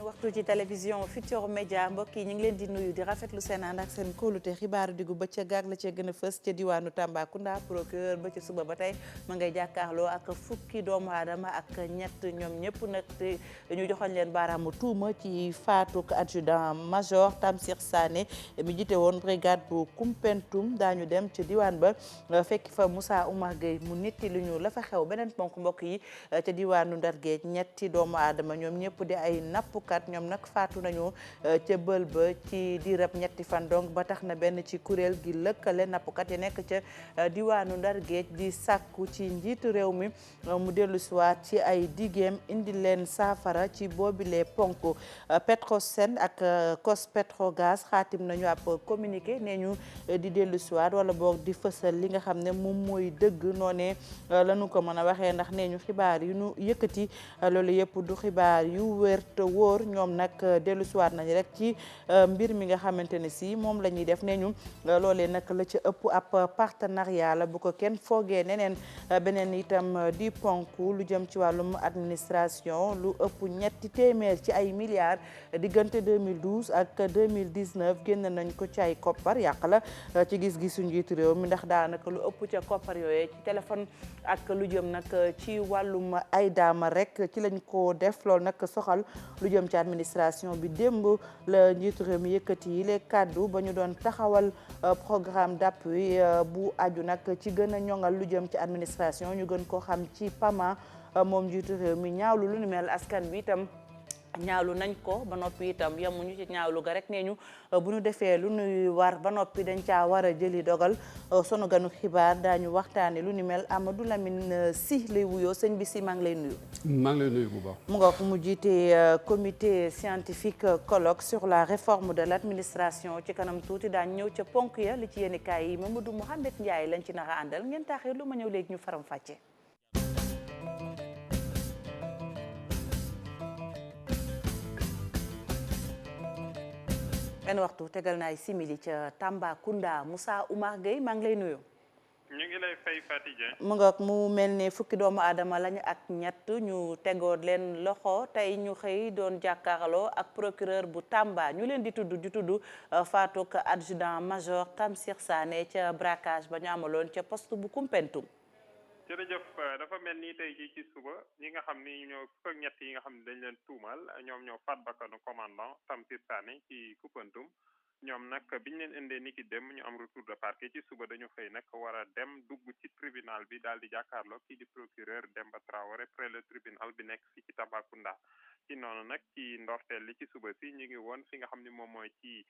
waxtu ci télévision Futurs Médias mbokk yi ñu ngi leen di nuyu di rafetlu seen ànd ak seen kóolute xibaaru diggu bëccëg ak la ca gën a fës ca diwaanu Tambacounda procureur ba ci suba ba tey ma ngay jàkkaarloo ak fukki doomu aadama ak ñett ñoom ñëpp nag ñu joxoñ leen baaraamu tuuma ci faatuk adjudant major Tamsir Sané mi jiite woon brigade bu Koumpentoum daañu dem ca diwaan ba fekki fa Moussa Oumar Gueye mu nitti lu ñu la fa xew beneen ponk mbokk yi ca diwaanu Ndar Géej ñetti doomu aadama ñoom ñëpp di ay nappkat ñoom nag faatu nañu ca bël ba ci diirab ñetti fan donc ba tax na benn ci kuréel gi lëkkale nappkat yi nekk ca diwaanu Ndar Géej di sàkku ci njiitu réew mi mu dellu siwaat ci ay digéem indi leen saafara ci boobile ponk Petrosen ak COS-Petrogaz xaatim nañu ab communiqué nee ñu di dellu siwaat wala boog di fësal li nga xam ne moom mooy dëgg noonee lañu ko mën a waxee ndax nee ñu xibaar yu ñu yëkkati loolu yëpp du xibaar yu wér te wóor ñoom nag dellu siwaat nañ rek ci mbir mi nga xamante ne si moom la ñuy def nee ñu loolee nag la ca ëpp ab partenariat la bu ko kenn foogee neneen beneen itam di ponk lu jëm ci wàllum administration lu ëpp ñetti téeméer ci ay milliards diggante 2012 ak 2019 génn nañ ko ci ay koppar yàq la ci gis-gisu njiitu réew mi ndax daanaka lu ëpp ca koppar yooyee ci téléphone ak lu jëm nag ci wàllum ay daama rek ci lañ ko def loolu nag soxal lu jëm ci administration bi démb la njiitu réew mi yëkkati yi les kàddu ba ñu doon taxawal programme d'appui bu aju nag ci gën a ñoŋal lu jëm ci administration ñu gën ko xam ci PAMA moom njiitu réew mi ñaawlu lu ni mel askan bi itam ñaawlu nañ ko ba noppi itam yemuñu ci ñaawlu ga rek nee ñu bu ñu defee lu nuy war ba noppi dañ caa war a jëli dogal sunu ganu xibaar daañu waxtaane lu ni mel Amadou Lamine Sy lay wuyoo sëñ bi Sy maa ngi lay nuyu. maa ngi lay nuyu bu baax. mu nga ko mu jiite comité scientifique colloque sur la réforme de l'administration ci kanam tuuti daañu ñëw ca ponk ya li ci yéenekaay yi Mamadou Mouhamed Ndiaye lañ ci nara àndal ngeen taaxee lu ma ñëw léegi ñu faram fàcce. benn waxtu tegal na ay simili ca Tambacounda Moussa Oumar Gueye maa ngi lay nuyu. ñu ngi lay fay Faty Dieng. mu nga mu mel ne fukki doomu aadama lañu ak ñett ñu tegoon leen loxo tey ñu xëy doon jàkkaarloo ak procureur bu Tamba ñu leen di tudd faatuk adjudant major Tamsir Sané ca braquage ba ñu amaloon ca poste bu Koumpentoum. jërëjëf dafa mel ni tey jii ci suba ñi nga xam ni ñoo fukk ak ñett yi nga xam ne dañ leen tuumal ñoom ñoo faat bakkanu commandant Tamsir Sané ci Koumpentoum ñoom nag biñ leen indee niki dem ñu am retour de parquet ci suba dañu xëy nag war a dem dugg ci tribunal bi daal di jàkkaarloo kii di procureur Demba Traoré près le tribunal bi nekk fii ci Tambacounda ci noonu nag ci ndorteel li ci suba si ñu ngi woon fi nga xam ni moom mooy ci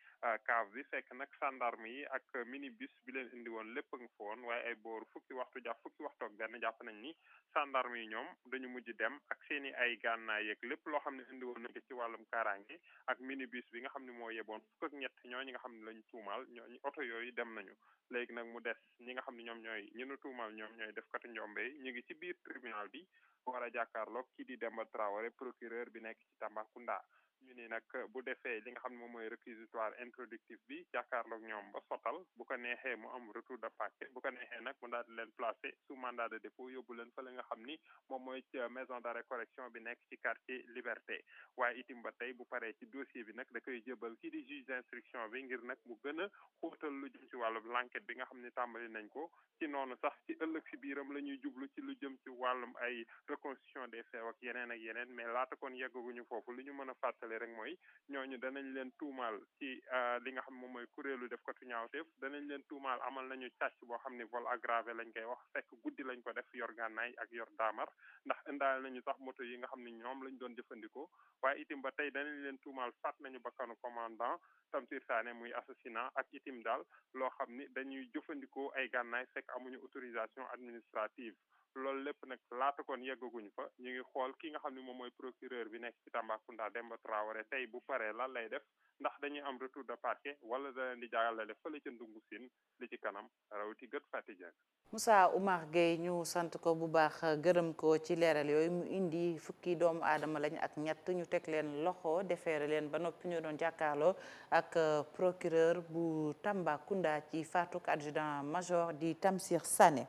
cave bi fekk nag gendarme yi ak minibus bi leen indi woon lépp nga fa woon waaye ay booru fukki waxtu ak benn jàpp nañ ni gendarme yi ñoom dañu mujj dem ak seen i ay gànnaay yeeg lépp loo xam ne indi woon nañ ko ci wàllum kaaraange ak minibus bi nga xam ne moo yeboon fukk ak ñett ñi nga xam ne lañ tuumaal ñooñu oto yooyu dem nañu léegi nag mu des ñi nga xam ne ñoom ñooy ñu nu tuumaal ñoom ñooy def katu njombe yi ñu ngi ci biir tribunal bi war a jàkkaarloog kii di Demba Traoré procureur bi nekk ci Tambacounda ñu ni nag bu defee li nga xam ne moom mooy réquisitoire introductif bi jàkkaarloog ñoom ba sottal bu ko neexee mu am retour de parquet bu ko neexee nag mu daal di leen placer sous mandat de dépôt yóbbu leen fa la nga xam ni moom mooy maison d'arrêt correction bi nekk ci quartier Liberté waaye itim ba tey bu paree ci dossier bi nag da koy jébal kii di juge d'instruction bi ngir nag mu gën a xóotal lu jëm ci wàllum l'enquête bi nga xam ne tàmbali nañ ko ci noonu sax ci ëllëg si biiram la ñuy jublu ci lu jëm ci wàllum ay reconstitution des faits ak yeneen mais laata kon yeggaguñu foofu lu ñu mën a fàttali rek mooy ñooñu danañ leen tuumaal ci li nga xam moom mooy kuréelu def ko tu ñaawteef danañ leen tuumaal amal nañu càcc boo xam ni vol aggravé lañ koy wax fekk guddi lañ ko def yor gànnaay ak yor daamar ndax indaale nañu sax moto yi nga xam ni ñoom lañ doon jëfandikoo waaye itim ba tey danañ leen tuumaal faat nañu bakkanu commandant Tamsir Sané muy assassinat ak itim daal loo xam ni dañuy jëfandikoo ay gànnaay fekk amuñu autorisation administrative loolu lépp nag laata kon yeggaguñu fa ñu ngi xool ki nga xam ne moom mooy procureur bi nekk ci Tambacounda Demba Traoré tey bu paree lan lay def ndax dañuy am retour de parquet wala da leen di jàllale fële ca ndungu siin li ci kanam rawati gët Faty Dieng. Moussa Oumar Gueye ñu sant ko bu baax gërëm ko ci leeral yooyu mu indi fukki doomu aadama lañ ak ñett ñu teg leen loxo defeere leen ba noppi ñu doon jàkkaarloo ak procureur bu Tambacounda ci faatuk adjudant major di Tamsir Sané.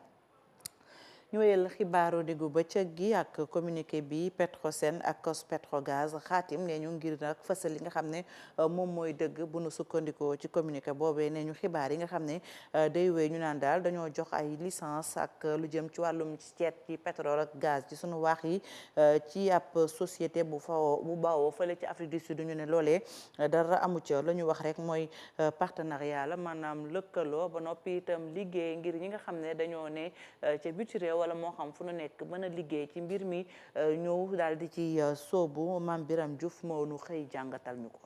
ñu wéyal xibaaru diggu bëccëg gi ak communiqué bi Petrosen ak COS-Petrogaz xaatim ne ñu ngir nag fësal li nga xam ne moom mooy dëgg bu nu sukkandikoo ci communiqué boobee ne ñu xibaar yi nga xam ne day wéy ñu naan daal dañoo jox ay licence ak lu jëm ci wàllum ceet ci pétrole ak gaz ci sunu waax yi ci ab société bu bawoo fële ci Afrique du Sud ñu ne loolee dara amu ca la ñu wax rek mooy partenariat la maanaam lëkkaloo ba noppi itam liggéey ngir ñi nga xam ne dañoo ne ca biti réew wala moo xam fu nu nekk mën a liggéey ci mbir mi ñëw daal di ci soobu Mame Biram Diouf moo nu xëy jàngatal ñu ko.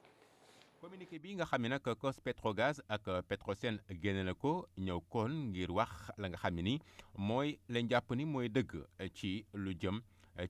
communiqué bi nga xam ne nag COS-Petrogaz ak Petrosen génne na ko ñëw kon ngir wax la nga xam ne ni mooy lañ jàpp ni mooy dëgg ci lu jëm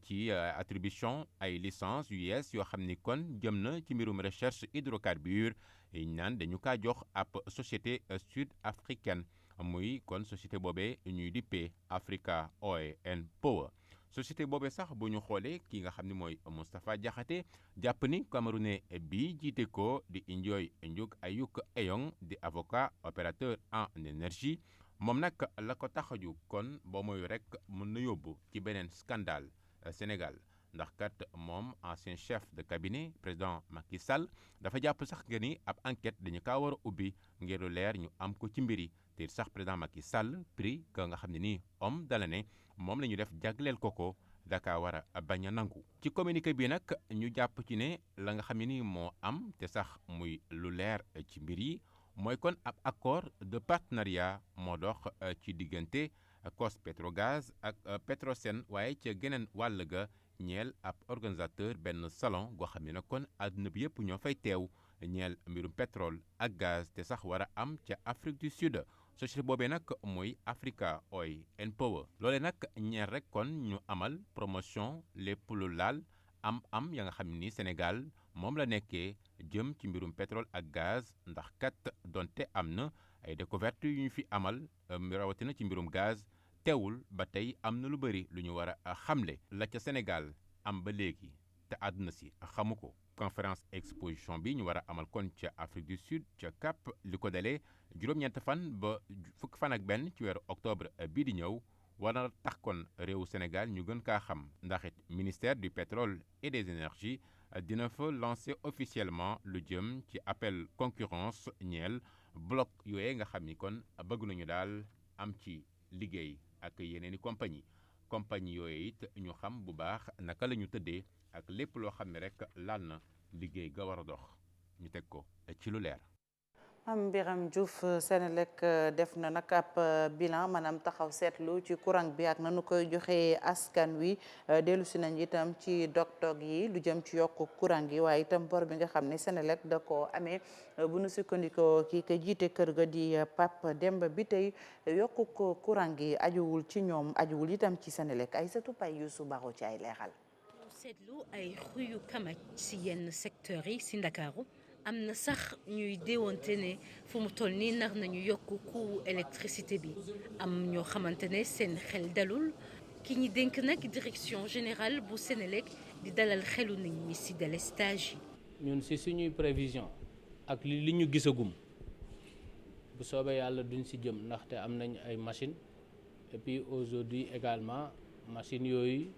ci attribution ay licence yu yees yoo xam ni kon jëm na ci mbirum recherche hydrocarbures yi naan dañu kaa jox ab société sud-africaine muy kon société boobee ñuy dippee Africa Oil and Power. société boobee sax bu ñu xoolee ki nga xam ne mooy Moustapha Diakhaté jàpp ni Camerounais bi jiite ko di Indioy Ndiouk Ayuk Eyong di avocat opérateur en énergie moom nag la ko tax a jóg kon boo mooy rek mën na yóbbu ci beneen scandale Sénégal ndax kat moom ancien chef de cabinet président Macky Sall dafa jàpp sax nga ni ab enquête dañu kaa war a ubbi ngir lu leer ñu am ko ci mbiri te sax président Macky Sall prix ka nga xam ne nii homme de l'année moom la ñu def jagleel ko daka war a bañ a nangu. ci communiqué bi nag ñu jàpp ci ne la nga xam ne ni moo am te sax muy lu leer ci mbir yi mooy kon ab accord de partenariat moo dox ci diggante COS-Petrogaz ak Petrosen waaye ca geneen wàll ga ñeel ab organisateur benn salon goo xam ne nag kon àdduna bi yëpp ñoo fay teew ñeel mbirum pétrole ak gaz te sax war a am ca Afrique du Sud. société boobee nag mooy Africa Oil and Power loole nag ñeer rek kon ñu amal promotion lépp lu laal am ya nga xam ni Sénégal moom la nekkee jëm ci mbirum pétrole ak gaz ndax kat donte am na ay découverte yu ñu fi amal rawatina ci mbirum gaz teewul ba tey am na lu bëri lu ñu war a xamle la ca Sénégal am ba léegi te àdduna si xamu ko. conférence exposition bi ñu war a amal kon ca Afrique du Sud ca Cap li ko dalee juróom-ñeent fan ba fukk fan ak benn ci weeru octobre bii di ñëw war na tax kon réewu Sénégal ñu gën kaa xam ndax it ministère du pétrole et des énergies dina fa lancer officiellement lu jëm ci appel concurrence ñeel bloc yooye nga xam ni kon bëgg nañu daal am ci liggéey ak yeneen i compagnie yooyu it ñu xam bu baax naka la ñu tëddee ak lépp loo xam ne rek laal na liggéey ga war a dox ñu teg ko ci lu leer. Mame Biram Diouf Senelec def na nag ab bilan maanaam taxaw seetlu ci courant bi ak nanu koy joxe askan wi dellu si nañ itam ci dog-dog yi lu jëm ci yokku courant gi waaye itam bor bi nga xam ne Senelec da ko amee bu nu sukkandikoo kii ka jiite kër ga di Pape Demba bi tey yokku ko courant gi ajuwul ci ñoom ajuwul itam ci Senelec ay satu pay Youssou Baro ci ay leexal. seetlu ay xuyu kamaj si yenn secteurs yi si Ndakaaru am na sax ñuy déwante ne fu mu toll nii nar nañu yokk coût électricité bi am ñoo xamante ne seen xel dalul ki ñi dénk nag direction générale bu Senelec di dalal xelu nit ñi si délestage yi. ñun si suñuy prévision ak li ñu gisagum bu soobee yàlla duñ si jëm ndaxte am nañ ay machines et puis aujourd'hui également machines yooyu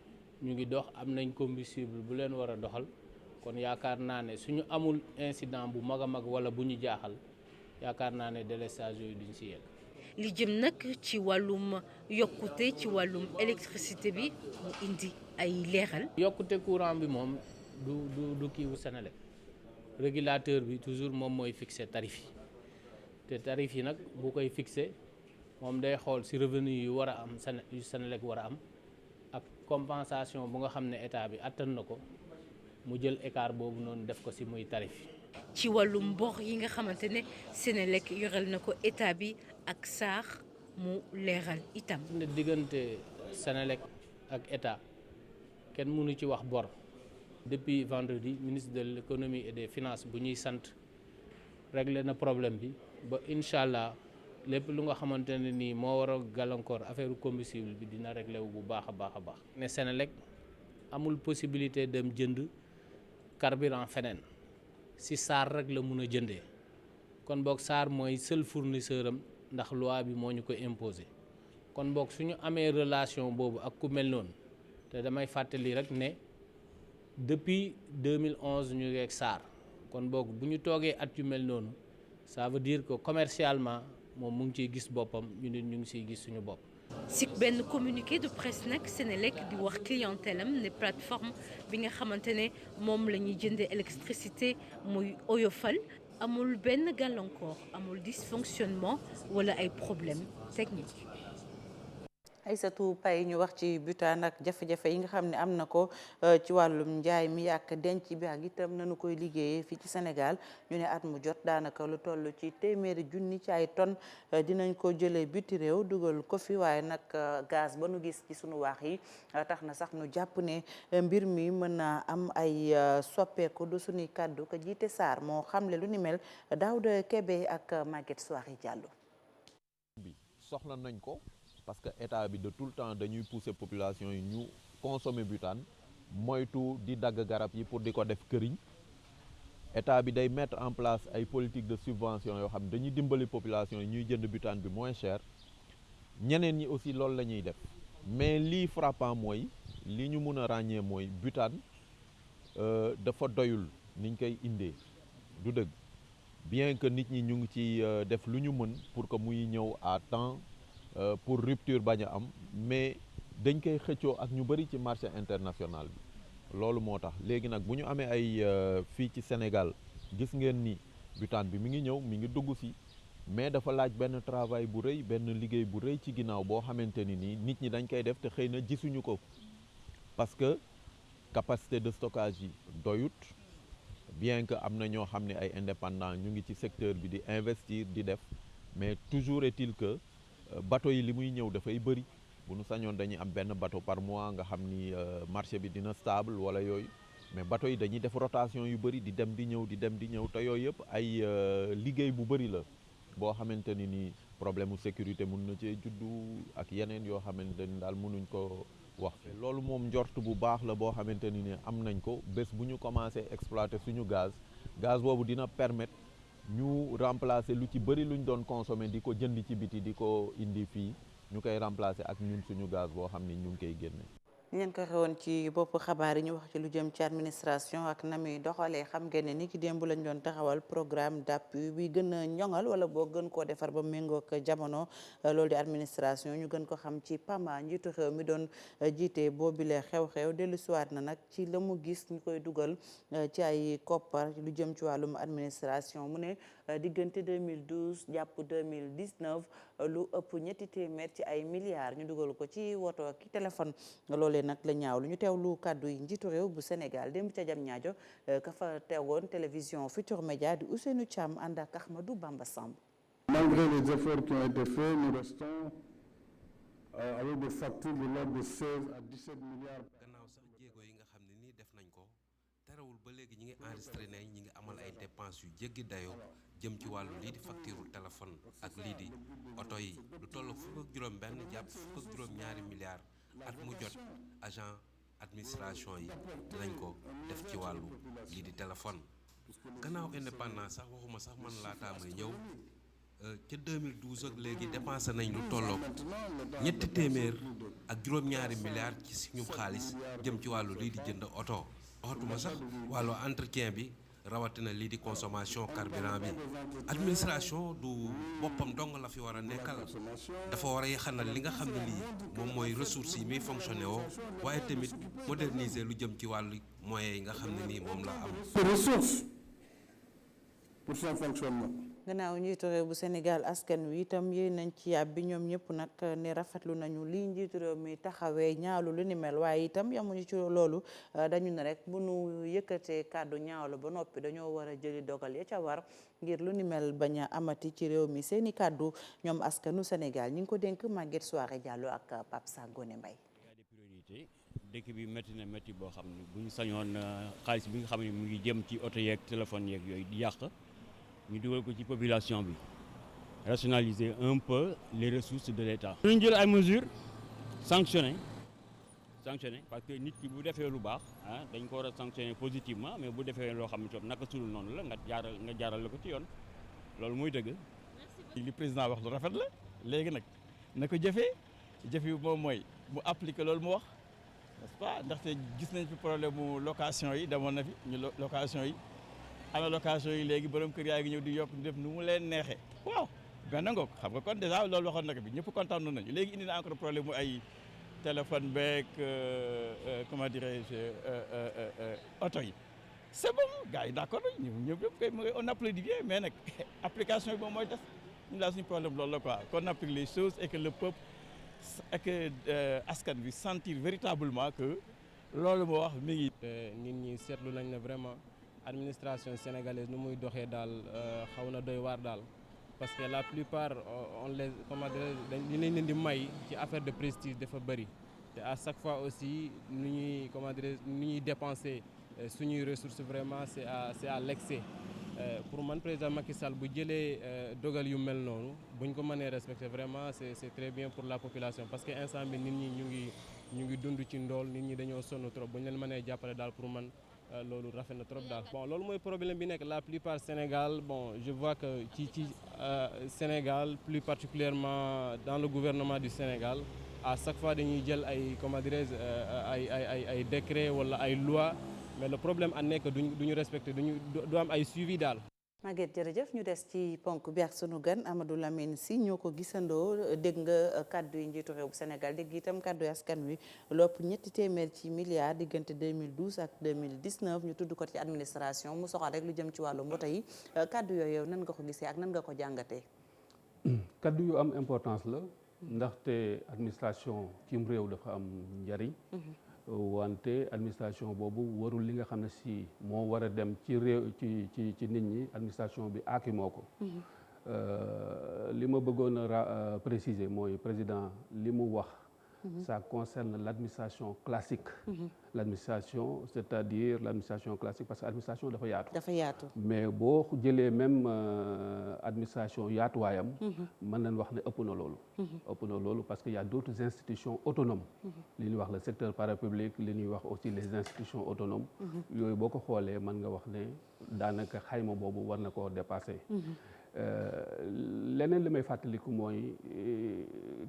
ñu ngi dox am nañ combustible bu leen war a doxal. kon yaakaar naa ne suñu amul incident bu mag a mag wala bu ñu jaaxal yaakaar naa ne délestage yooyu duñ si yegg. li jëm nag ci wàllum yokkute ci wàllum électricité bi mu indi ay leeral. yokkute courant bi moom du kiiwu Senelec régulateur bi toujours moom mooy fixé tarif yi te tarif yi nag bu koy fixé moom day xool si revenu yu war a am yu Senelec war a am ak compensation bu nga xam ne état bi attan na ko. mu jël écart boobu noonu def ko ci muy tarif. ci wàllum bor yi nga xamante ne Senelec yorel na ko état bi ak SAR mu leeral itam. ne diggante Senelec ak état kenn mënu ci wax bor. depuis vendredi ministre de l'économie et des finances bu ñuy sant réglé na problème bi ba incha allah lépp lu nga xamante ne nii moo war a gàllankoor affaire combustible bi dina réglé wu bu baax a baax a baax. ne Senelec amul possibilité dem jënd. carburant feneen si SAR rek la mun a jëndee kon boog SAR mooy seul fournisseur am ndax loi bi moo ñu ko imposé kon boog suñu amee relation boobu ak ku mel noonu te damay fàttali rek ne depuis 2011 ñu ngi ak SAR kon boog bu ñu toogee at yu mel noonu ça veut dire que commercialement moom mu ngi ciy gis boppam ñu nit ñu ngi siy gis suñu bopp. si benn communiqué de presse nag Senelec di wax clientèle am ne plateforme bi nga xamante ne moom la ñuy jëndee électricité muy oyofal amul benn gàllankoor amul dysfonctionnement wala ay problème technique. Aïssatou Paye ñu wax ci butane ak jafe-jafe yi nga xam ne am na ko ci wàllum njaay mi ak denc bi ak itam nañu koy liggéeyee fii ci Sénégal ñu ne at mu jot daanaka lu toll ci téeméeri junni ci ay tonnes dinañ ko jëlee biti réew dugal ko fi waaye nag gaz ba nu gis ci sunu waax yi tax na sax nu jàpp ne mbir mi mën naa am ay soppeeku du suñuy kàddu ko jiite SAR moo xamle lu ni mel Daouda Kébé ak Maguette Souare Diallo. bi soxla nañ ko. parce que état bi de tout le temps dañuy pousser population yi ñu consommer butane moytu di dagg garab yi pour di ko def këriñ état bi day mettre en place ay politique de subvention yoo xam ne dañuy dimbali population yi ñuy jënd butane bi moins cher ñeneen ñi aussi loolu la ñuy def mais lii frappant mooy li ñu mun a ràññee mooy butane dafa doyul niñ koy indee du dëgg bien que nit ñi ñu ngi ci def lu ñu mën pour que muy ñëw à temps pour rupture bañ a am mais dañ koy xëccoo ak ñu bëri ci marché international bi loolu moo tax léegi nag bu ñu amee ay fii ci Sénégal gis ngeen ni butane bi mi ngi ñëw mi ngi dugg si mais dafa laaj benn travail bu rëy benn liggéey bu rëy ci ginnaaw boo xamante ni nii nit ñi dañ koy def te xëy na gisuñu ko parce que capacité de stockage yi doyut bien que am na ñoo xam ne ay indépendant ñu ngi ci secteur bi di investir di def mais toujours est-il que bateau yi li muy ñëw dafay bëri bu nu sañoon dañuy am benn bateau par mois nga xam ni marché bi dina stable wala yooyu mais bateau yi dañuy def rotation yu bëri di dem di ñëw di dem di ñëw te yooyu yëpp ay liggéey bu bëri la boo xamante ni problème mu sécurité mun na cee juddu ak yeneen yoo xamante ni daal mënuñ ko wax. loolu moom njort bu baax la boo xamante ni am nañ ko bés bu ñu commencé exploiter suñu gaz boobu dina permettre. ñu remplacer lu ci bëri luñ doon consommer di ko jënd ci biti di ko indi fii ñu koy remplacer ak ñun suñu gaz boo xam ni ñu ngi koy génne. ngeen ko xewoon ci bopp xabaar yi ñu wax ci lu jëm ci administration ak na muy doxalee xam ngeen ne ni ki démb lañ doon taxawal programme d'appui bi gën a ñoŋal wala boo gën koo defar ba méngoog jamono loolu di administration ñu gën ko xam ci PAMA njiitu xew mi doon jiite boobile xew-xew dellusiwaat na nag ci la mu gis ñu koy dugal ci ay koppar lu jëm ci wàllum administration mu ne diggante 2012 jàpp 2019 lu ëpp ñetti téeméer ci ay milliards ñu dugal ko ci woto ki téléphone loolee nag la ñaaw lu ñu teewlu kàddu yi njiitu réew bu Sénégal démb ca jam ñaajo ka fa teewoon télévision Futur Média di Ousseynou Thiam ànd ak Ahmadou Bamba Samb. Malgré les efforts qui ont été faits, nous restons avec des factures de l'ordre de 16 à 17 milliards. gannaaw sax jéego yi nga xam ne nii def nañ ko terewul ba léegi ñi ngi enregistré ne ñi ngi amal ay dépenses yu jéggi dayoo jëm ci wàllu lii di facture téléphone ak lii di oto yi lu toll fukk ak juróom benn jàpp fukk ak juróom ñaari milliards at mu jot agent administration yi dinañ ko def ci wàllu lii di téléphone gannaaw indépendance sax waxuma sax man laataa may ñëw ca 2012 ak léegi dépensé nañ lu tolloog ñetti téeméer ak juróom-ñaari milliards ci suñu xaalis jëm ci wàllu lii di jënd oto waxatuma sax wàllu entretien bi rawatina lii di consommation carburant bi administration du boppam dong la fi war a nekkal dafa war a yaxanal li nga xam ne lii moom mooy ressources yi muy fonctionné woo waaye tamit moderniser lu jëm ci wàllu moyens yi nga xam ne nii moom la am. Ressources pour son fonctionnement. gannaaw njiitu réew bu Sénégal askan wi itam yéen nañ ci yàb bi ñoom ñëpp nag ne rafetlu nañu lii njiitu réew mi taxawee ñaawlu lu ni mel waaye itam yamuñu ci loolu dañu ne rek bu nu yëkkatee kàddu ñaawlu ba noppi dañoo war a jëli dogal ya ca war ngir lu ni mel bañ a amati ci réew mi seeni kàddu ñoom askanu Sénégal ñi ngi ko dénk Maguette Souare Diallo ak Pape Sangone Mbaye. dëkk bi métti na métti boo xam ne bu ñu sañoon xaalis bi nga xam ne mu ngi jëm ci oto yeeg téléphone yeeg yooyu di yàq ñu dugal ko ci population bi rationaliser un peu les ressources de l'État. ñu jël ay mesures sanctionner parce que nit ki bu defee lu baax dañ ko war a sanctionner positivement mais bu defee loo xam ne tam naka sulul noonu la nga jaaral la ko ci yoon loolu mooy dëgg. li président wax lu rafet la léegi nag na ko jëfee jëf yi moom mooy mu appliquer loolu mu wax n'est-ce pas ndaxte gis nañ fi problème mu location yi demoon na fi ñu location yi ana location yi léegi borom kër yaa ngi ñëw di yokk di def nu mu leen neexee waaw benn ngoog xam nga kon déjà loolu waxoon na ko bi ñëpp kontaan nañu léegi indi na encore problème mu ay téléphone beeg comment dirais-je oto yi c'est bon gars yi d'accord nañ ñëpp kay on applaudit bien mais nag application yi moom mooy def ñu laa suñu problème loolu la quoi qu'on applique les choses et que le peuple et que askan bi sentir véritablement que loolu moo wax mi ngi. nit ñi seetlu nañ ne vraiment administration sénégalaise nu muy doxee daal xaw na doy waar daal parce que la plupart on les comment dire li leen di may ci affaire de prestige dafa bëri te à chaque fois aussi nu ñuy comment dire nu ñuy dépenser suñuy ressources vraiment c'est à l'excès. Pour man président Macky Sall bu jëlee dogal yu mel noonu buñ ko mënee respecter vraiment c'est très bien pour la population parce que instant bi nit ñi ñu ngi dund ci ndool nit ñi dañoo sonn trop buñ leen mënee jàppale daal pour man loolu rafet na trop daal. Bon loolu mooy problème bi nekk la plupart Sénégal bon je vois que ci Sénégal plus particulièrement dans le gouvernement du Sénégal à chaque fois dañuy jël ay comment dirais-je ay décret wala ay loi mais le problème en est que duñu respecté du am ay suivi daal. Maguette jërëjëf ñu des ci ponk bi ak sunu gan Amadou Lamine Sy ñoo ko gisandoo dégg nga kaddu yi njiitu réew bu Sénégal dégg itam kaddu yi askan wi lopp ñetti téeméer ci milliards diggante 2012 ak 2019 ñu tudd ko ci administration mu soxal rek lu jëm ci wàllu mboote yi kaddu yooyu nan nga ko gisee ak nan nga ko jàngatee. kaddu yu am importance la ndaxte administration cim réew dafa am njariñ. wante administration boobu warul li nga xam ne si moo war a dem ci réew ci nit ñi administration bi aaki moo ko li ma bëggoon a préciser mooy président li mu wax ça concerne l'administration classique l'administration c'est-à-dire l'administration classique parce que administration dafa yaatu mais boo jëlee même administration yaatuwaayam mën nañ wax ne ëpp na loolu parce que y a d'autres institutions autonomes li ñuy wax le secteur parapublic li ñuy wax aussi les institutions autonomes yooyu boo ko xoolee mën nga wax ne daanaka xayma boobu war na koo dépasser leneen li may fàttaliku mooy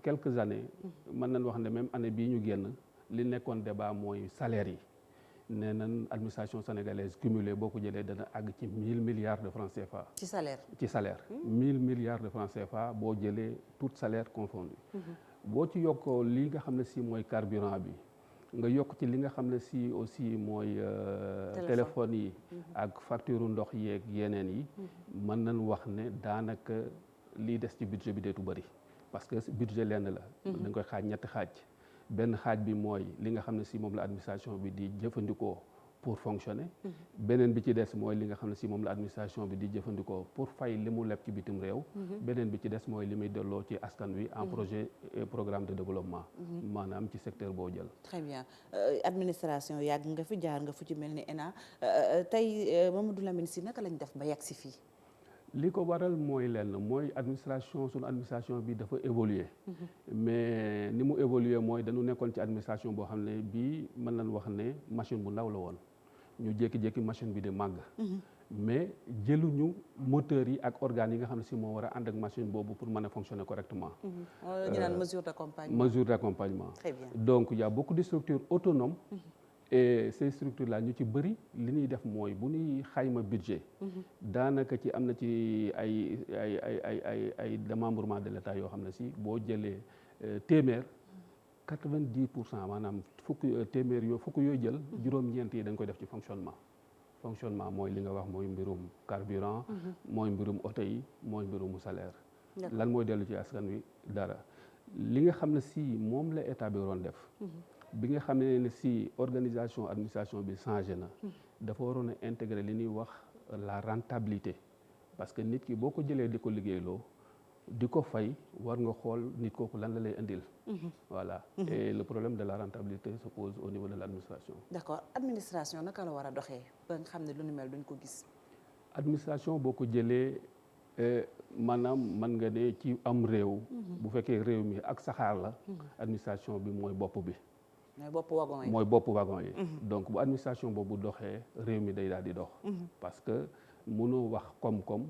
quelques années mën nañ wax ne même année bii ñu génn li nekkoon débat mooy salaire yi nee nañ administration sénégalaise cumulée boo ko jëlee dana àgg ci 1000 milliards de francs CFA. ci salaire 1000 milliards de francs CFA boo jëlee tout salaire confondu boo ci yokkoo li nga xam ne si mooy carburant bi nga yokk ci li nga xam ne si aussi mooy téléphone yi ak facture ndox yeeg yeneen yi mën nañ wax ne daanaka lii des ci budget bi deetu bëri parce que budget lenn la dañ koy xaaj ñetti xaaj benn xaaj bi mooy li nga xam ne si moom la administration bi di jëfandikoo pour fonctionner beneen bi ci des mooy li nga xam ne si moom la administration bi di jëfandikoo pour fay li mu leb ci bitim réew beneen bi ci des mooy li muy delloo ci askan wi en projet et programme de développement maanaam ci secteur boo jël. Très bien administration yàgg nga fi jaar nga fu ci mel ni ENA tey Mamadou Lamine Sy naka lañ def ba yegg si fii. li ko waral mooy lenn mooy sunu administration bi dafa évoluer mais ni mu évoluer mooy dañu nekkoon ci administration boo xam ne bii mën nañ wax ne machine bu ndaw la woon ñu jékki-jékki machine bi di màgg mais jëluñu moteurs yi ak organes yi nga xam ne si moo war a ànd ak machine boobu pour mën a fonctionner correctement. ñu naan mesure d'accompagnement. mesure d'accompagnement. Très bien. Donc il y a beaucoup de structures autonomes et ces structures là ñu ci bëri li ñuy def mooy bu ñuy xayma budget daanaka ci am na ci ay démembrement de l'État yoo xam ne si boo jëlee téeméer 90% maanaam fukk yooyu jël juróom-ñeent yi dañ koy def ci fonctionnement mooy li nga wax mooy mbirum carburant mooy mbirum oto yi mooy mbirum salaire lan mooy dellu ci askan wi dara li nga xam ne si moom la état bi waroon def bi nga xam ne si organisation administration bi changé na dafa waroon a intégrer li ñuy wax la rentabilité parce que nit ki boo ko jëlee di ko liggéeyloo di ko fay war nga xool nit kooku lan la lay indil voilà et le problème de la rentabilité se pose au niveau de l'administration. D'accord administration naka la war a doxee ba nga xam ne lu ni mel duñ ko gis. administration boo ko jëlee maanaam mën nga ne ci am réew bu fekkee réew mi ak saxaar la administration bi mooy bopp bi mooy bopp wagon yi donc bu administration boobu doxee réew mi day daal di dox parce que mënoo wax koom-koom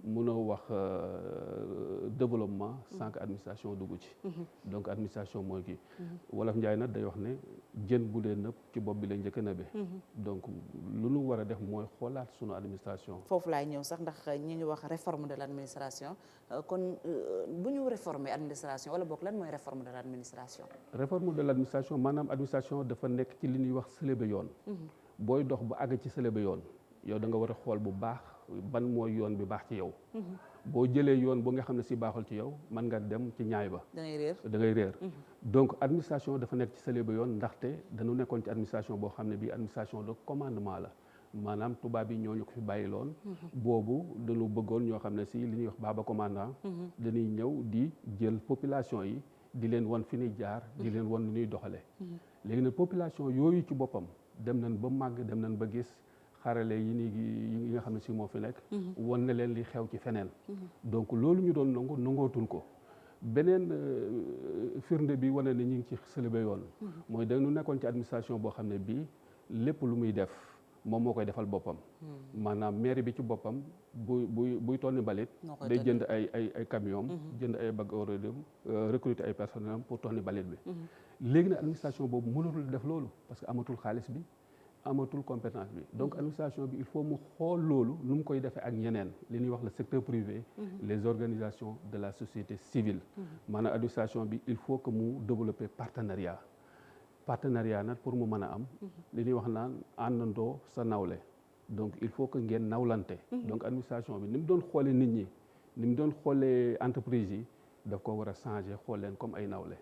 mënoo wax développement sans que administration dugg ci. donc administration mooy kii. wolof Njaay nag day wax ne jën bu dee nëb ci bopp bi lay njëkk a nëbe. donc lu nu war a def mooy xoolaat sunu administration. foofu laay ñëw sax ndax ñi ngi wax réforme de l' administration kon bu ñu réformer administration wala boog lan mooy réforme de l' administration. réforme de l' administration maanaam administration dafa nekk ci li ñuy wax sëlëbe yoon. booy dox ba àgg ci sëlëbe yoon yow da nga war a xool bu baax ban mooy yoon bi baax ci yow. boo jëlee yoon ba nga xam ne si baaxul ci yow mën nga dem ci ñaay ba. da ngay réer. donc administration dafa nekk ci sëlëbe yoon ndaxte dañu nekkoon ci administration boo xam ne bii administration de commandement la maanaam tubaab yi ñoo ñu ko fi bàyyiloon. boobu dañu bëggoon ñoo xam ne si li ñuy wax baba commandant. dañuy ñëw di jël population yi di leen wan fi ñuy jaar. di leen wan ni ñuy doxalee. léegi nag population yooyu ci boppam dem nañ ba màgg dem nañ ba gis. xarale yi nga xam ne si moo fi nekk. wan na leen li xew ci feneen. donc loolu ñu doon nangootul ko. beneen firnde bi wane ne ñu ngi ci sëlëbe yoon. mooy dañu nekkoon ci administration boo xam ne bii lépp lu muy def moom moo koy defal boppam. maanaam mairie bi ci boppam buy tonni mbalit. day jënd ay camion jënd ay bateau dem recruter ay personnel pour tonni mbalit bi. léegi nag administration boobu mënatul def loolu parce que amatul xaalis bi. amatul compétence bi donc administration bi il faut mu xool loolu nu mu koy defee ak ñeneen li ñuy wax le secteur privé les organisations de la société civile maanaam administration bi il faut que mu développer partenariat nag pour mu mën a am li ñuy wax naan àndandoo sa nawle donc il faut que ngeen nawlante donc administration bi ni mu doon xoolee nit ñi ni mu doon xoolee entreprise yi daf ko war a changer xool leen comme ay nawle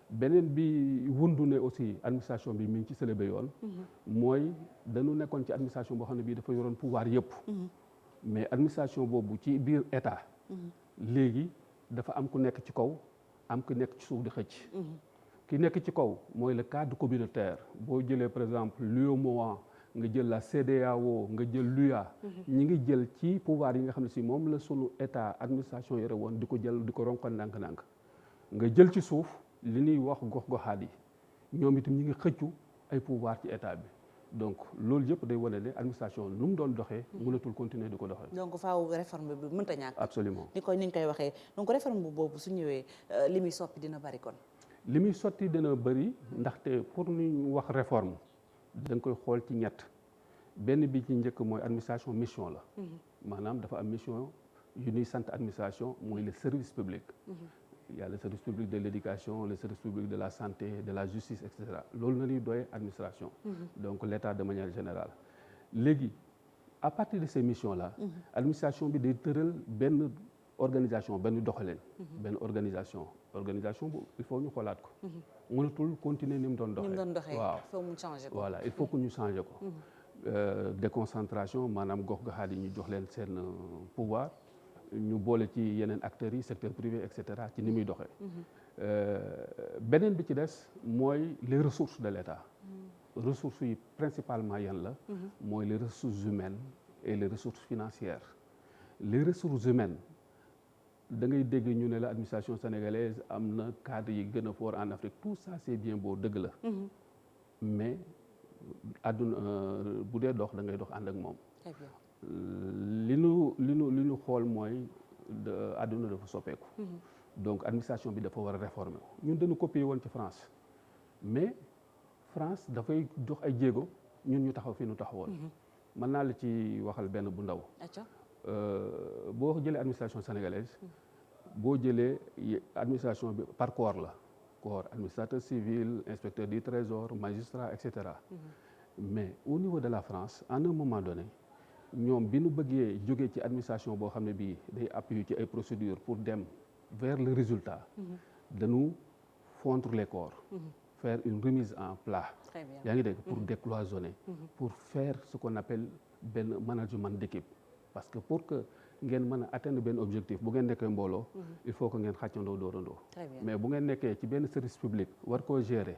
beneen bi wundu ne aussi administration bi mi ngi ci sëlëbe yoon mooy dañu nekkoon ci administration boo xam ne bii dafa yoroon pouvoir yëpp mais administration boobu ci biir état léegi dafa am ku nekk ci kaw am ku nekk ci suuf di xëcc ki nekk ci kaw mooy le cadre communautaire boo jëlee par exemple l'UEMOA nga jël la CEDEAO nga jël l'UA ñi ngi jël ci pouvoir yi nga xam ne si moom la sunu état administration yore woon di ko jël di ko ronkon ndànk-ndànk nga jël ci suuf li ñuy wax gox-goxaat yi ñoom itam ñi ngi xëccu ay pouvoir ci état bi donc loolu yëpp day wane ne administration nu mu doon doxee mënatul continuer di ko doxee. donc faaw réforme bi mënta ñàkk. absolument ni nga koy waxee donc réforme bu boobu su ñëwee li muy soppi dina bari kon. li muy sotti dina bëri ndaxte pour ñu wax réforme da nga koy xool ci ñett benn bi ci njëkk mooy administration mission la. maanaam dafa am mission yu ñuy sant administration mooy le service public. Il y a le service public de l'éducation, le service public de la santé, de la justice, etc. loolu na ñuy doy administration. donc l'État de manière générale. léegi à partir de ces missions là. administration bi day tëral benn organisation benn doxalin. benn organisation bu il faut ñu xoolaat ko. mënatul continuer ni mu doon doxee. waaw il faut mu changer ko. voilà il faut que ñu changer ko. déconcentration maanaam gox-goxaat yi ñu jox leen seen pouvoir. ñu boole ci yeneen acteurs yi secteur privé et cetera ci ni muy doxee. beneen bi ci des mooy les ressources de l'État. ressources yi principalement yan la. mooy les ressources humaines et les ressources financières. les ressources humaines da ngay dégg ñu ne la administration sénégalaise am na cadre yi gën a fort en Afrique tout ça c'est bien beau dëgg la. mais àdduna bu dee dox da ngay dox ànd ak moom. très bien. li ñu xool mooy àdduna dafa soppeeku. donc administration bi dafa war a réformer ñun dañu copier woon ci France mais France dafay jox ay jéego ñun ñu taxaw fi ñu taxawoon. mën naa la ci waxal benn bu ndaw. boo jëlee administration sénégalaise boo jëlee administration bi par corps la corps administrateur civil inspecteur du trésor magistrat et cetera. mais au niveau de la France à un moment donné. ñoom bi ñu bëggee jógee ci administration boo xam ne bii day appuyer ci ay procédures pour dem vers le résultat. dañu fondre les corps. faire une remise en plat. très bien yaa ngi dégg pour décloisonner. pour faire ce qu'on appelle benn management d'équipe. parce que pour que ngeen mën a atteindre benn objectif bu ngeen nekkee mbooloo. il faut que ngeen xàccandoo doorandoo. mais bu ngeen nekkee ci benn service public war koo gérer.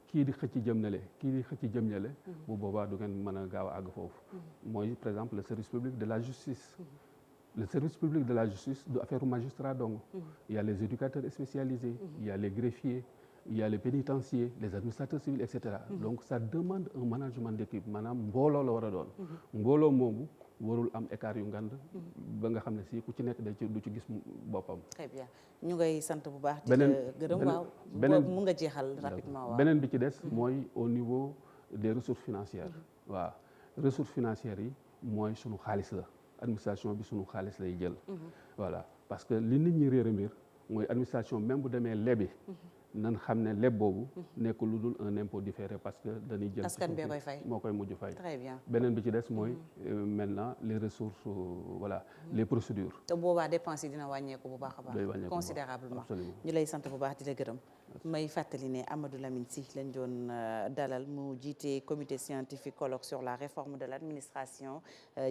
kii di xëcc jëm na le kii di xëcc jëm na le bu boobaa du ngeen mën a gaaw a àgg foofu. mooy par exemple le service public de la justice. le service public de la justice du affaire magistrat donc. il y a les éducateurs spécialisés. il y a les greffiers. il y a les pénitenciers les administrateurs civils et cetera. donc ça demande un management d'équipe maanaam mbooloo la war a doon. mbooloo moomu warul am écart yu ngand ba nga xam ne si ku ci nekk du ci gis boppam. très bien ñu ngay sant bu baax. di la gërëm waaw boobu mu nga jeexal rapidement waaw. beneen bi ci des mooy au niveau des ressources financières. waaw ressources financières yi mooy sunu xaalis la administration bi sunu xaalis lay jël. voilà parce que li nit ñi réer mbir mooy administration même bu demee lebi. nan xam ne leb boobu nekk lu dul un impôt différé parce que dañuy jël askan bee koy fay moo koy mujj fay. très bien beneen bi ci des mooy maintenant les ressources voilà les procédures. te boobaa dépense yi dina wàññeeku bu baax a baax considérablement ñu lay sant bu baax di la gërëm may fàttali ne Amadou Lamine Sy lañ doon dalal mu jiite comité scientifique colloque sur la réforme de l'administration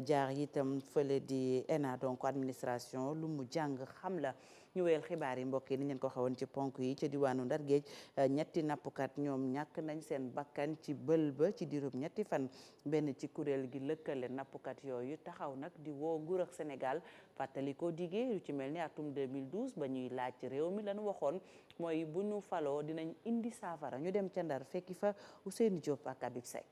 jaar itam fële di ENA donc administration lu mu jàng xam la ñu wéyal xibaar yi mbokk yi ni ngeen ko xawoon ci ponk yi ca diwaanu Ndar Géej ñetti nappkat ñoom ñàkk nañ seen bakkan ci bël ba ci diirub ñetti fan benn ci kuréel gi lëkkale nappkat yooyu taxaw nag di woo nguur ak Sénégal fàttali ko diggee yu ci mel ni atum 2012 ba ñuy laaj ci réew mi lañu waxoon mooy bu ñu faloo dinañ indi saafara ñu dem ca Ndar fekki fa Ousseynou Diop ak Habib Seck.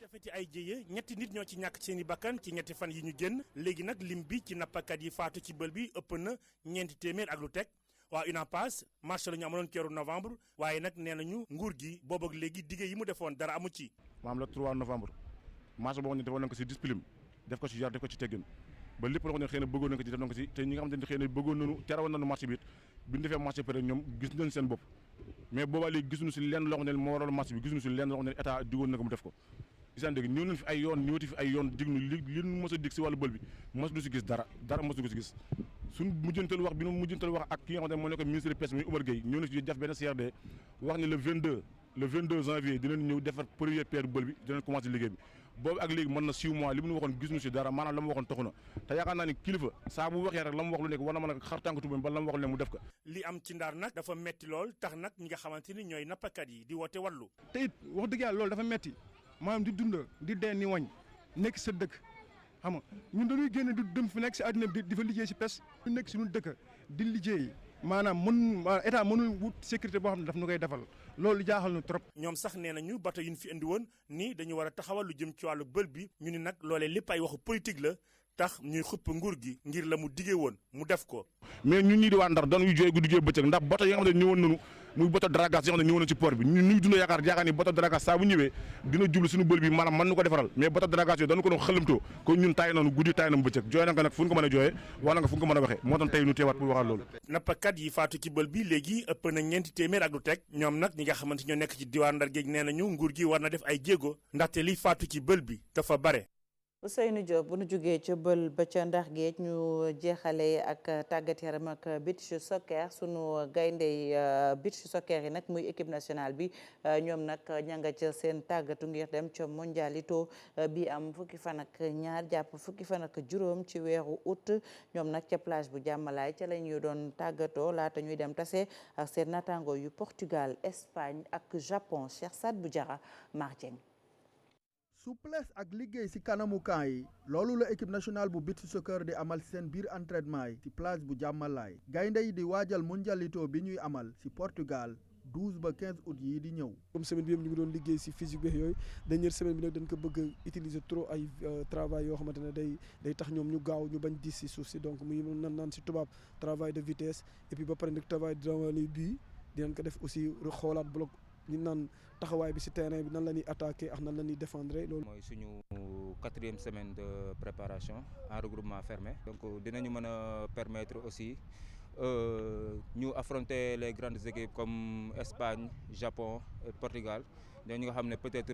dafa ci ay jéye ñetti nit ñoo ci ñàkk seeni bakkan ci ñetti fan yi ñu génn léegi nag lim bi ci nappakat yi faatu ci bël bi ëpp na 400 ak lu teg waa UNAPAS marché la ñu amaloon keeru novembre waaye nag nee nañu nguur gi boobu ak léegi dige yi mu defoon dara amu ci. maam le 3 novembre marché boo xam ne defoon nañ ko ci discipline def ko ci yar def ko ci teggin ba lépp loo xam ne xëy na bëggoon nañ ko ci def nañ ko ci te ñi nga xam ne xëy na bëggoon nañu terewoon nañu marché bi it bi ñu defee marché peut-être ñoom gis nañ seen bopp mais boobaa léegi gisuñu si lenn loo xam ne moo waral marché bi gisuñu si lenn loo xam ne état digoon na ko mu def ko isaan dégg ñëw nañ fi ay yoon ñëwati fi ay yoon dig nu li nu mos a dig si wàllu bël bi mos du si gis dara mos du ko si gis suñ mujjantal wax bi nu mujjantal wax ak ki nga xam ne moo nekk ministre de pêche mi Oumar Gueye ñëw na si def benn CRD wax ne le 22 janvier dinañ ñëw defar première pierre bël bi dinañ commencé liggéey bi boobu ak léegi mën na 6 mois li mu nu waxoon gis nu si dara maanaam la mu waxoon taxu na te yaakaar naa ni kilifa saa bu waxee rek la mu wax lu nekk war na mën a xar tànk tubaab ba la mu wax lu nekk mu def ko li am ci Ndar nag dafa metti lool tax nag ñi nga xamante ni ñooy nappakat yi di woote wallu te it wax dëgg yàlla loolu dafa metti maanaam di dund di dee ni wañ nekk sa dëkk xam nga ñun dañuy génn di dem fi nekk si àddina bi di fa liggéey si pes ñu nekk suñu dëkk di liggéey maanaam état mënul wut sécurité boo xam ne daf ñu koy defal loolu jaaxal na trop. ñoom sax nee nañu bato yi ñu fi indi woon ni dañu war a taxawal lu jëm ci wàllu bël bi ñu ni nag loolee lépp ay waxu politique la tax ñuy xupp nguur gi ngir la mu diggee woon mu def ko. mais ñun ñii di waa Ndar dañuy jooy guddi jooy bëccëg ndax bato yi nga xam ne ñëwoon nañu muy bato dragage yoo xam ne ñëwoon na ci port bi ñun ñu dund yaakaar ni bato dragage saa bu ñëwee dina jublu suñu bël bi maanaam mën nu ko defaral mais bato dragage yooyu dañu ko doon xëlamtoo kon ñun taay nañu guddi taay nañu bëccëg jooy na nga nag fu ñu ko mën a jooyee wala nga fu ñu ko mën a waxee moo tax tey ñu teewaat pour waxal loolu. nappakat yi faatu ci bël bi léegi ëpp na 400 ak lu teg ñoom nag ñi nga xamante ñoo nekk ci diwaan Ndar Géej nee nañu nguur gi war na def ay jéego ndaxte li faatu ci bël bi dafa bare. Ousseynou Diop bu nu jógee ca bël ba ca Ndar Géej ñu jeexale ak tàggat yaram ak beach soccer sunu gayndey beach soccer yi nag muy équipe nationale bi ñoom nag ña nga ca seen tàggatu ngir dem ca mondialito bi am fukki fan ak ñaar jàpp fukki fan ak juróom ci weeru août ñoom nag ca plage bu jàmmalaay ca la ñuy doon tàggatoo laata ñuy dem tase ak seen natango yu Portugal Espagne ak Japon Cheikh Sadbou Diarra Mar Dieng. souplesse ak liggéey ci kanamu camp yi loolu la équipe nationale bu beach soccer di amal ci seen biir entraînement yi ci plage bu jàmmalaay gaynde yi di waajal mondialito bi ñuy amal ci Portugal 12 ba 15 août yii di ñëw. comme semaine bi yëpp ñu ngi doon liggéey ci physique bi yooyu dernière semaine bi nag dañ ko bëgg a utiliser trop ay travail yoo xamante ne day tax ñoom ñu gaaw ñu bañ diis ci suuf si donc muy naan ci tubaab travail de vitesse et puis ba pare nag travail dans les buts dinañ ko def aussi xoolaat bloc ñu naan taxawaay bi ci terrain bi nan la ñuy attaquer ak nan la ñuy défendre loolu. mooy suñu 4e semaine de préparation en regroupement fermé. donc dinañu mën a permettre aussi ñu affronter les grandes équipes comme Espagne Japon et Portugal ñooñu nga xam ne peut-être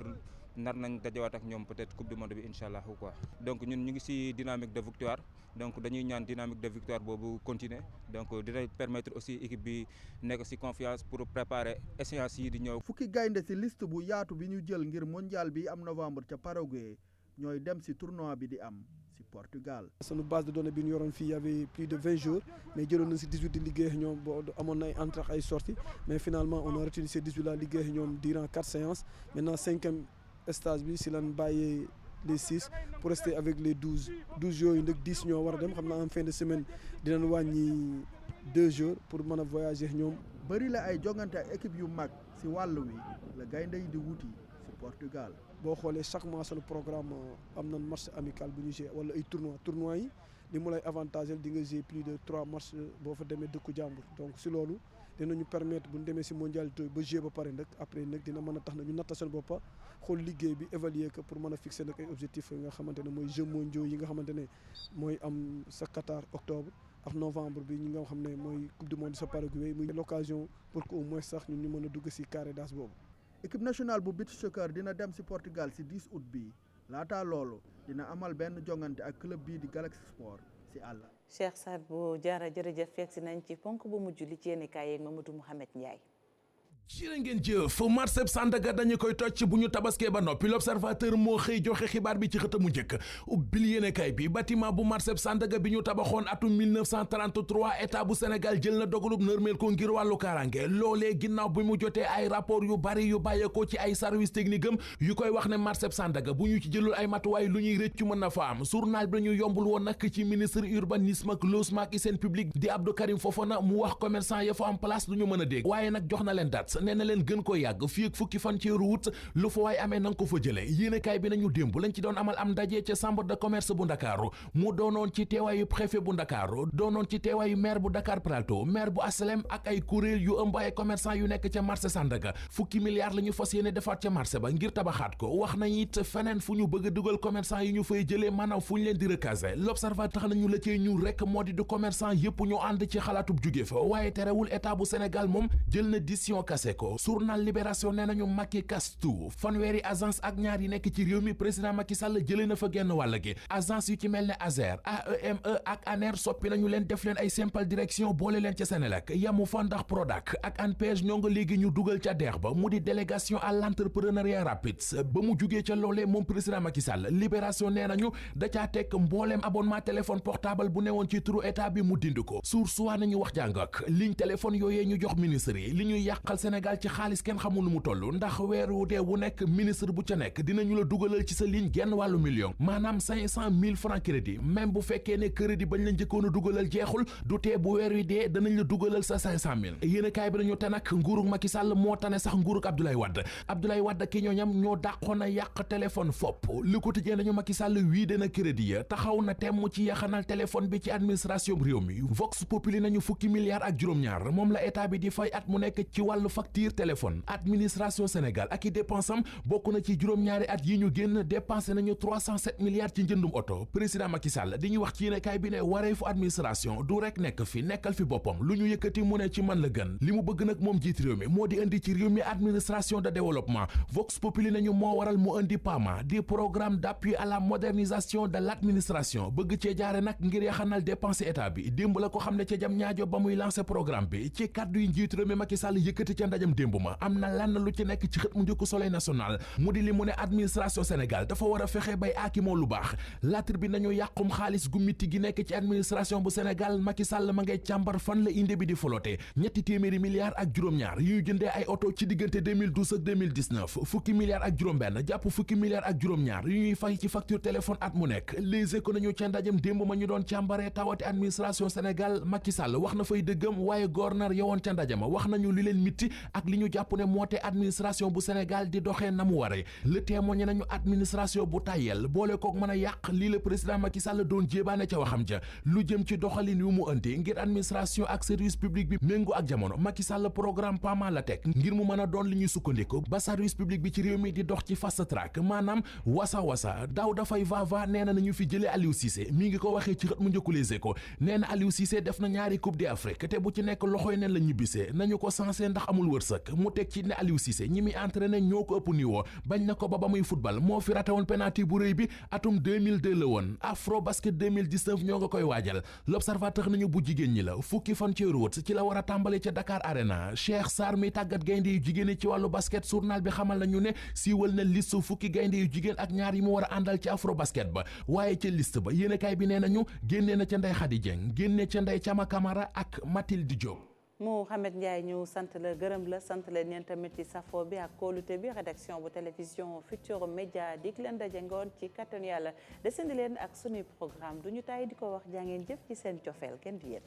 nar nañ dajewaat ak ñoom peut-être coupe du monde bi incha allah quoi. donc ñun ñu ngi ci dynamique de victoire donc dañuy ñaan dynamique de victoire boobu continuer donc dina permettre aussi équipe bi nekk ci confiance pour préparer échéances yi di ñëw. fukki gaynde ci liste bu yaatu bi ñu jël ngir mondial bi am novembre ca Paraguay ñooy dem ci tournoi bi di am ci Portugal. sunu base de données bi ñu yoroon fii y avait plus de 20 jours mais jëloon nañ ci 18 di liggéey ñoom boo amoon na ay entraques ay sorties mais finalement on a retenu ces 18 là liggéey ñoom durant 4 séances maintenant 5e stage bi ci lañ bàyyee les 6 pour rester avec les 12 yooyu nag 10 ñoo war a dem xam naa en fin de semaine dinañ wàññi 2 jours pour mën a voyager ñoom. bëri la ay jongante ak équipe yu mag ci wàll wi la gaynde yi di wuti ci Portugal. boo xoolee chaque mois sunu programme am na match amical bu ñu joué wala ay tournois yi li mu lay avantage di nga joué plus de 3 matchs boo fa demee dëkku jàmbur donc si loolu dinañu permettre bu ñu demee si mondialité ba joué ba pare nag après nag dina mën a tax na ñu natta seen boppa xool liggéey bi évaluer que pour mën a fixer nag ay objectifs yi nga xamante ne mooy Jeux mondiaux yi nga xamante ne mooy am sa Qatar octobre ak novembre bi ñi nga xam ne mooy coupe du monde sa Paraguay muy l'occasion pour que au moins sax ñun ñu mën a dugg si carré d'as boobu. équipe nationale bu beach soccer dina dem ci Portugal ci 10 août bi laata loolu dina amal benn jongante ak club bii di Galaxy Sport ci àll. Cheikh Sadbou Diarra jërëjëf fekk si nañ ci ponk bu mujj li ci yéen kaay yeeg Mamadou Mouhamed Ndiaye. jërë ngeen jëf marché Sandaga dañu koy toj bu ñu tabaskee ba noppi l'observateur moo xëy joxe xibaar bi ci xëtamu njëkk ubbil yéenekaay bi bâtiment bu marché Sandaga bi ñu tabaxoon atum 1933 état bu Sénégal jël na dogalub nërmeel ko ngir wàllu kaaraange loolee ginnaaw bi mu jotee ay rapport yu bari yu bàyyeekoo ci ay service technique am yu koy wax ne marché Sandaga bu ñu ci jëlul ay matuwaay lu ñuy rëccu mën na fa am journal bi dañu yombul woon nag ci ministre urbanisme ak logement ak hygiène publique di Abdou Karim Fofana mu wax commerçant ya fa am place lu ñu mën a dégg waaye nag jox na leen date nee na leen gën ko yàgg fii ak fukki fan ci wut lu fa waay amee nanga ko fa jële yéenekaay bi nañu démb lañ ci doon amal am ndaje ca chambre de commerce bu Ndakaaru mu doonoon ci teewaayu préfet bu Ndakaaru doonoon ci teewaayu maire bu Dakar Plateau maire bu Asalem ak ay kuréel yu ëmb ay commerçant yu nekk ca marché Sandaga fukki milliards la ñu fas yéene defaat ca marché ba ngir tabaxaat ko wax nañ it feneen fu ñu bëgg a dugal commerçant yi ñu fay jëlee maanaam fu ñu leen di recaser l'observateur tax nañu la cee ñu rek moo di du commerçant yépp ñu ànd ci xalaatub jóge fa waaye terewul état bu Sénégal moom jël na décision kase ko journal Libération nee nañu Macky kastu fanweeri agence ak ñaar yi nekk ci réew mi président Macky Sall jëlee na fa genn wàll gi agence yu ci mel ne ASER AEME ak ANER soppi nañu leen def leen ay simple direction boole leen ca Sénélec yamu fa ndax Prodac ak ANPEJ ñoo nga léegi ñu dugal ca DER ba mu di délégation à l'entrepreneuriat rapide ba mu jugee ca loolee moom président Macky Sall Libération nee nañu da caa teg mbooleem abonnement téléphone portable bu newoon ci turu état bi mu dind ko source waa nañu wax jàng ak ligne téléphone yooyee ñu jox ministre yi li ñuy yàqal Sénégal ci xaalis kenn xamul nu mu toll ndax weer wu dee wu nekk ministre bu ca nekk dinañu la dugalal ci sa ligne genn wàllu million maanaam 500 000 francs crédit même bu fekkee ne crédit bañ la njëkkoon a dugalal jeexul du tee bu weer wi dee danañ la dugalal sa 500 000 yéen a kaay bi nañu te nag nguurug Macky Sall moo tane sax nguurug Abdoulaye Wade ki ñooñam ñoo dàqoon a yàq téléphone fopp li ko tëjee nañu Macky Sall wii dana crédit ya taxaw na temm ci yaxanal téléphone bi ci administration réew mi Vox Populi nañu fukki milliards ak juróom-ñaar moom la état bi di fay at mu nekk ci wàllu facture téléphone administration Sénégal ak i dépensam bokk na ci juróom-ñaari at yi ñu génn dépensé nañu 307 milliards ci njëndum oto président Macky Sall di ñu wax ci yéenekaay bi ne wareefu administration du rek nekk fi nekkal fi boppam lu ñu yëkkati mu ne ci man la gën li mu bëgg nag moom jiit réew mi moo di indi ci réew mi administration de développement Vox Populi nañu moo waral mu indi PAMA di programme d'appui à la modernisation de l'administration bëgg cee jaare nag ngir yaxanal dépense état bi démb la ko xam ne ca jam ñaajo ba muy lancé programme bi ci kàddu yi njiit réew mi Macky Sall yëkkati ca ndajam démb ma am na lan lu ci nekk ci xët mu njëkk Soleil national mu di li mu ne administration Sénégal dafa war a fexe bay aakimoo lu baax laatr bi nañu yàqum xaalis gu mitti gi nekk ci administration bu Sénégal Macky Sall ma ngay càmbar fan la inde bi di flotte ñetti téeméeri milliards ak juróom-ñaar yu ñu jëndee ay oto ci diggante 2012 ak 2019 fukki milliards ak juróom-benn jàpp fukki milliards ak juróom-ñaar yu ñuy fay ci facture téléphone at mu nekk Les Échos nañu ca ndajam démb ma ñu doon càmbaree tawati administration Sénégal Macky Sall wax na fay dëggam waaye gornar yowoon ca ndajama wax nañu li leen mitti ak li ñu jàpp ne moo te administration bu Sénégal di doxee na mu waree Le Témoin nañu administration bu tàyyel boole kook mën a yàq lii la président Macky Sall doon jéebaane ca waxam ja lu jëm ci doxalin yu mu indi ngir administration ak service public bi méngoo ak jamono Macky Sall programme PAMA la teg ngir mu mën a doon li ñuy sukkandiku ba service public bi ci réew mi di dox ci fast track maanaam wasa daaw dafay va nee na nañu fi jëlee Aliou Cissé mi ngi ko waxee ci xët mu njëkku Les Échos nee na Aliou Cissé def na ñaari coupe d'Afrique te bu ci nekk loxoy neen la ñibbisee nañu ko sensé ndax amul wërsëg mu teg ci ne Aliou Cissé ñi muy entraîné ñoo ko ëpp niveau bañ na ko ba muy football moo fi raté woon penalty bu rëy bi atum 2002 la woon Afro Basket 2019 ñoo nga koy waajal L'Observateur nañu bu jigéen ñi la fukki fan ci wut ci la war a tàmbale ca Dakar Arena Cheikh Sarr mi tàggat gaynde yu jigéen yi ci wàllu basket journal bi xamal nañu ne siiwal na liste fukki gaynde yu jigéen ak ñaar yi mu war a àndal ci Afro Basket ba waaye ca liste ba yéenekaay bi nee nañu génnee na ca Ndeye Khady Dieng génne ca Ndeye Thiama Camara ak Mathilde Diop. Mouhamed Ndiaye ñu sant la gërëm la sant la ñeen tamit ci safo bi ak kóolute bi rédaction bu télévision Futurs Médias dig leen daje ngoon ci kattanu Yàlla desandi leen ak sunuy programme duñu tay di ko wax jaa ngeen jëf ci seen cofeel kenn du yéen